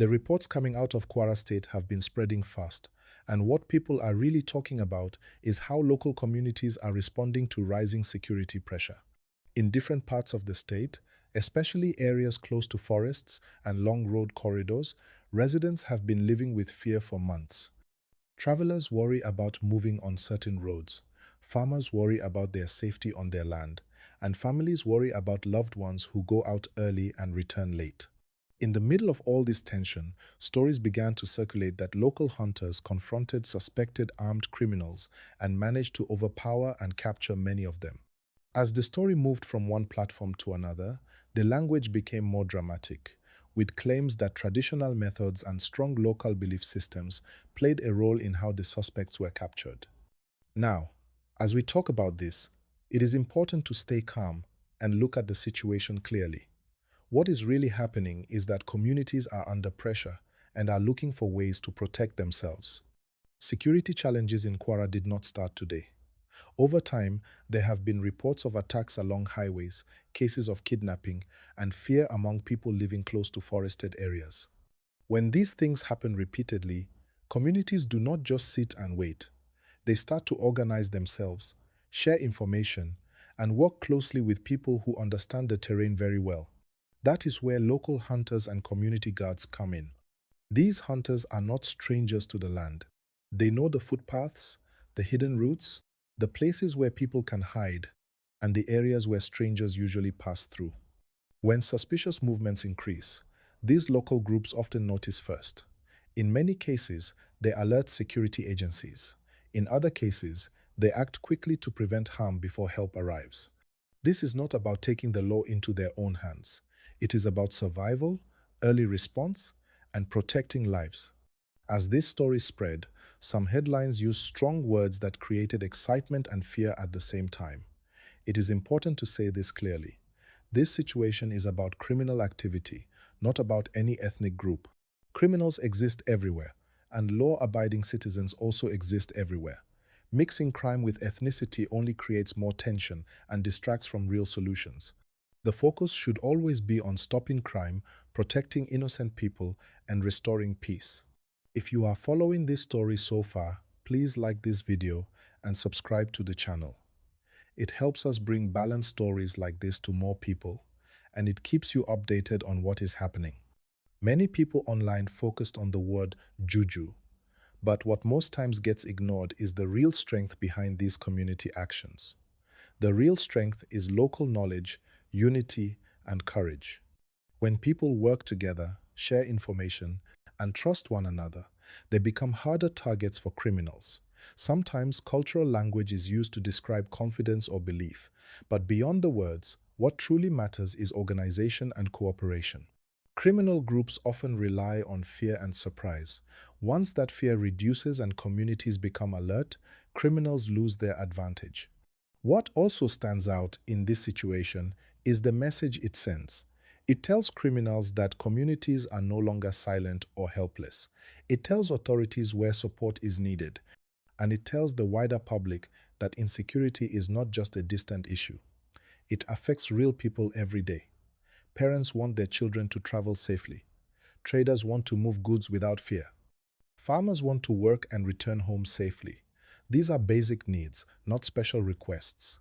The reports coming out of Kwara State have been spreading fast, and what people are really talking about is how local communities are responding to rising security pressure. In different parts of the state, especially areas close to forests and long road corridors, residents have been living with fear for months. Travelers worry about moving on certain roads, farmers worry about their safety on their land, and families worry about loved ones who go out early and return late. In the middle of all this tension, stories began to circulate that local hunters confronted suspected armed criminals and managed to overpower and capture many of them. As the story moved from one platform to another, the language became more dramatic, with claims that traditional methods and strong local belief systems played a role in how the suspects were captured. Now, as we talk about this, it is important to stay calm and look at the situation clearly. What is really happening is that communities are under pressure and are looking for ways to protect themselves. Security challenges in Kwara did not start today. Over time, there have been reports of attacks along highways, cases of kidnapping, and fear among people living close to forested areas. When these things happen repeatedly, communities do not just sit and wait. They start to organize themselves, share information, and work closely with people who understand the terrain very well. That is where local hunters and community guards come in. These hunters are not strangers to the land. They know the footpaths, the hidden routes, the places where people can hide, and the areas where strangers usually pass through. When suspicious movements increase, these local groups often notice first. In many cases, they alert security agencies. In other cases, they act quickly to prevent harm before help arrives. This is not about taking the law into their own hands. It is about survival, early response, and protecting lives. As this story spread, some headlines used strong words that created excitement and fear at the same time. It is important to say this clearly. This situation is about criminal activity, not about any ethnic group. Criminals exist everywhere, and law-abiding citizens also exist everywhere. Mixing crime with ethnicity only creates more tension and distracts from real solutions. The focus should always be on stopping crime, protecting innocent people, and restoring peace. If you are following this story so far, please like this video and subscribe to the channel. It helps us bring balanced stories like this to more people, and it keeps you updated on what is happening. Many people online focused on the word Juju, but what most times gets ignored is the real strength behind these community actions. The real strength is local knowledge, unity, and courage. When people work together, share information, and trust one another, they become harder targets for criminals. Sometimes cultural language is used to describe confidence or belief, but beyond the words, what truly matters is organization and cooperation. Criminal groups often rely on fear and surprise. Once that fear reduces and communities become alert, criminals lose their advantage. What also stands out in this situation is the message it sends. It tells criminals that communities are no longer silent or helpless. It tells authorities where support is needed. And it tells the wider public that insecurity is not just a distant issue. It affects real people every day. Parents want their children to travel safely. Traders want to move goods without fear. Farmers want to work and return home safely. These are basic needs, not special requests.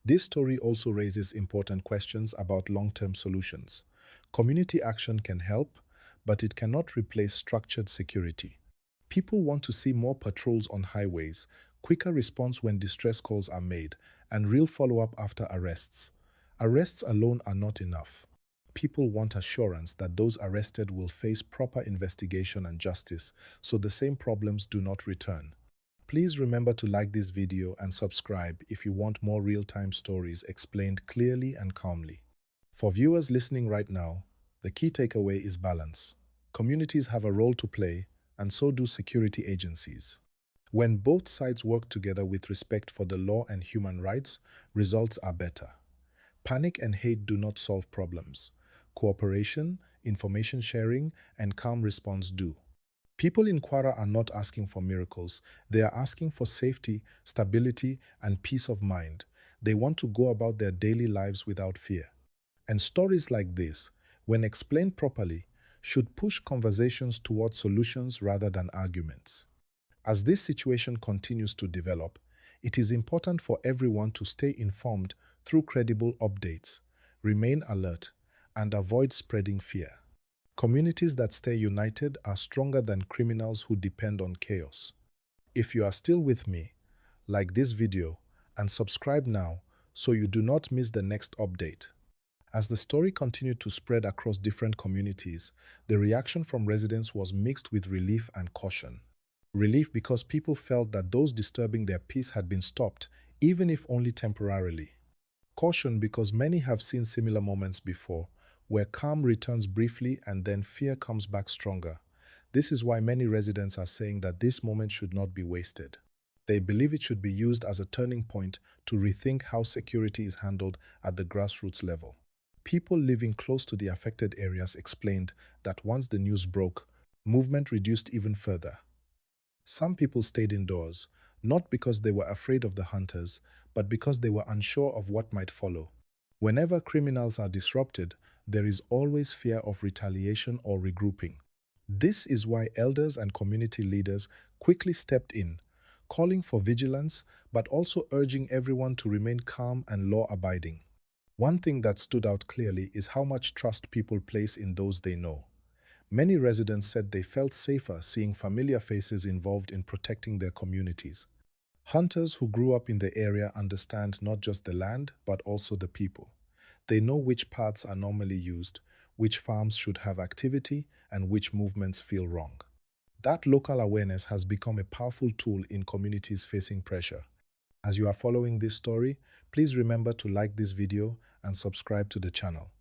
This story also raises important questions about long-term solutions. Community action can help, but it cannot replace structured security. People want to see more patrols on highways, quicker response when distress calls are made, and real follow-up after arrests. Arrests alone are not enough. People want assurance that those arrested will face proper investigation and justice, so the same problems do not return. Please remember to like this video and subscribe if you want more real-time stories explained clearly and calmly. For viewers listening right now, the key takeaway is balance. Communities have a role to play, and so do security agencies. When both sides work together with respect for the law and human rights, results are better. Panic and hate do not solve problems. Cooperation, information sharing, and calm response do. People in Kwara are not asking for miracles. They are asking for safety, stability, and peace of mind. They want to go about their daily lives without fear. And stories like this, when explained properly, should push conversations toward solutions rather than arguments. As this situation continues to develop, it is important for everyone to stay informed through credible updates, remain alert, and avoid spreading fear. Communities that stay united are stronger than criminals who depend on chaos. If you are still with me, like this video and subscribe now so you do not miss the next update. As the story continued to spread across different communities, the reaction from residents was mixed with relief and caution. Relief because people felt that those disturbing their peace had been stopped, even if only temporarily. Caution because many have seen similar moments before, where calm returns briefly and then fear comes back stronger. This is why many residents are saying that this moment should not be wasted. They believe it should be used as a turning point to rethink how security is handled at the grassroots level. People living close to the affected areas explained that once the news broke, movement reduced even further. Some people stayed indoors, not because they were afraid of the hunters, but because they were unsure of what might follow. Whenever criminals are disrupted, there is always fear of retaliation or regrouping. This is why elders and community leaders quickly stepped in, calling for vigilance, but also urging everyone to remain calm and law-abiding. One thing that stood out clearly is how much trust people place in those they know. Many residents said they felt safer seeing familiar faces involved in protecting their communities. Hunters who grew up in the area understand not just the land, but also the people. They know which paths are normally used, which farms should have activity, and which movements feel wrong. That local awareness has become a powerful tool in communities facing pressure. As you are following this story, please remember to like this video and subscribe to the channel.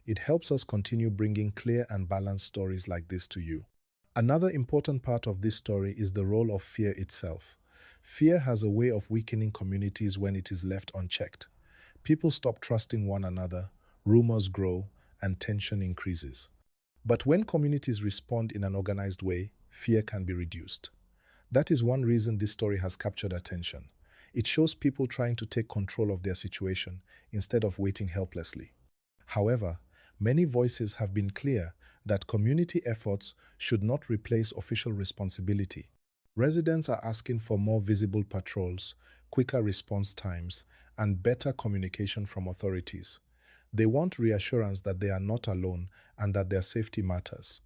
It helps us continue bringing clear and balanced stories like this to you. Another important part of this story is the role of fear itself. Fear has a way of weakening communities when it is left unchecked. People stop trusting one another, rumors grow, and tension increases. But when communities respond in an organized way, fear can be reduced. That is one reason this story has captured attention. It shows people trying to take control of their situation instead of waiting helplessly. However, many voices have been clear that community efforts should not replace official responsibility. Residents are asking for more visible patrols, quicker response times, and better communication from authorities. They want reassurance that they are not alone and that their safety matters.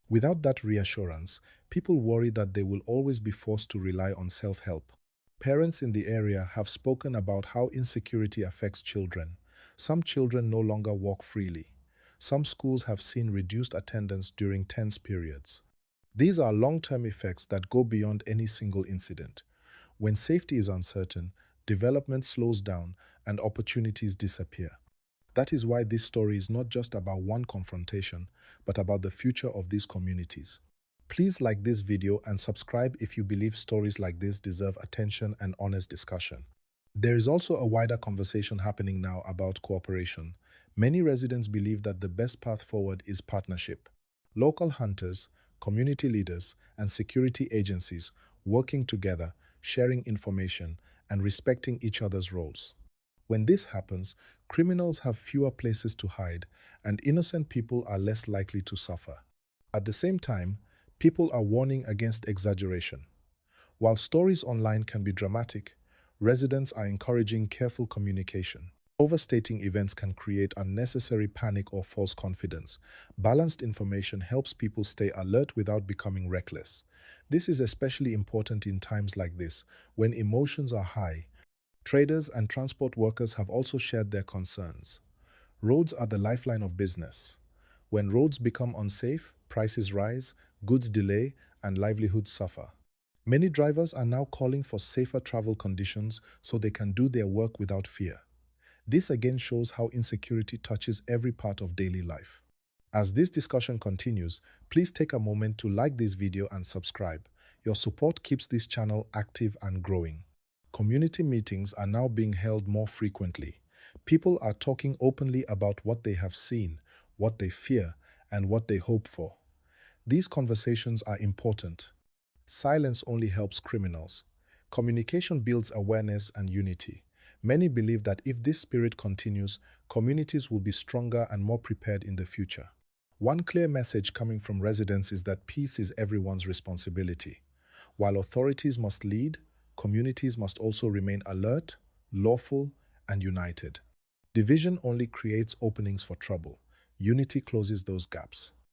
Without that reassurance, people worry that they will always be forced to rely on self-help. Parents in the area have spoken about how insecurity affects children. Some children no longer walk freely. Some schools have seen reduced attendance during tense periods. These are long-term effects that go beyond any single incident. When safety is uncertain, development slows down and opportunities disappear. That is why this story is not just about one confrontation, but about the future of these communities. Please like this video and subscribe if you believe stories like this deserve attention and honest discussion. There is also a wider conversation happening now about cooperation. Many residents believe that the best path forward is partnership. Local hunters, community leaders, and security agencies working together, sharing information, and respecting each other's roles. When this happens, criminals have fewer places to hide, and innocent people are less likely to suffer. At the same time, people are warning against exaggeration. While stories online can be dramatic, residents are encouraging careful communication. Overstating events can create unnecessary panic or false confidence. Balanced information helps people stay alert without becoming reckless. This is especially important in times like this, when emotions are high. Traders and transport workers have also shared their concerns. Roads are the lifeline of business. When roads become unsafe, prices rise, goods delay, and livelihoods suffer. Many drivers are now calling for safer travel conditions so they can do their work without fear. This again shows how insecurity touches every part of daily life. As this discussion continues, please take a moment to like this video and subscribe. Your support keeps this channel active and growing. Community meetings are now being held more frequently. People are talking openly about what they have seen, what they fear, and what they hope for. These conversations are important. Silence only helps criminals. Communication builds awareness and unity. Many believe that if this spirit continues, communities will be stronger and more prepared in the future. One clear message coming from residents is that peace is everyone's responsibility. While authorities must lead, communities must also remain alert, lawful, and united. Division only creates openings for trouble. Unity closes those gaps.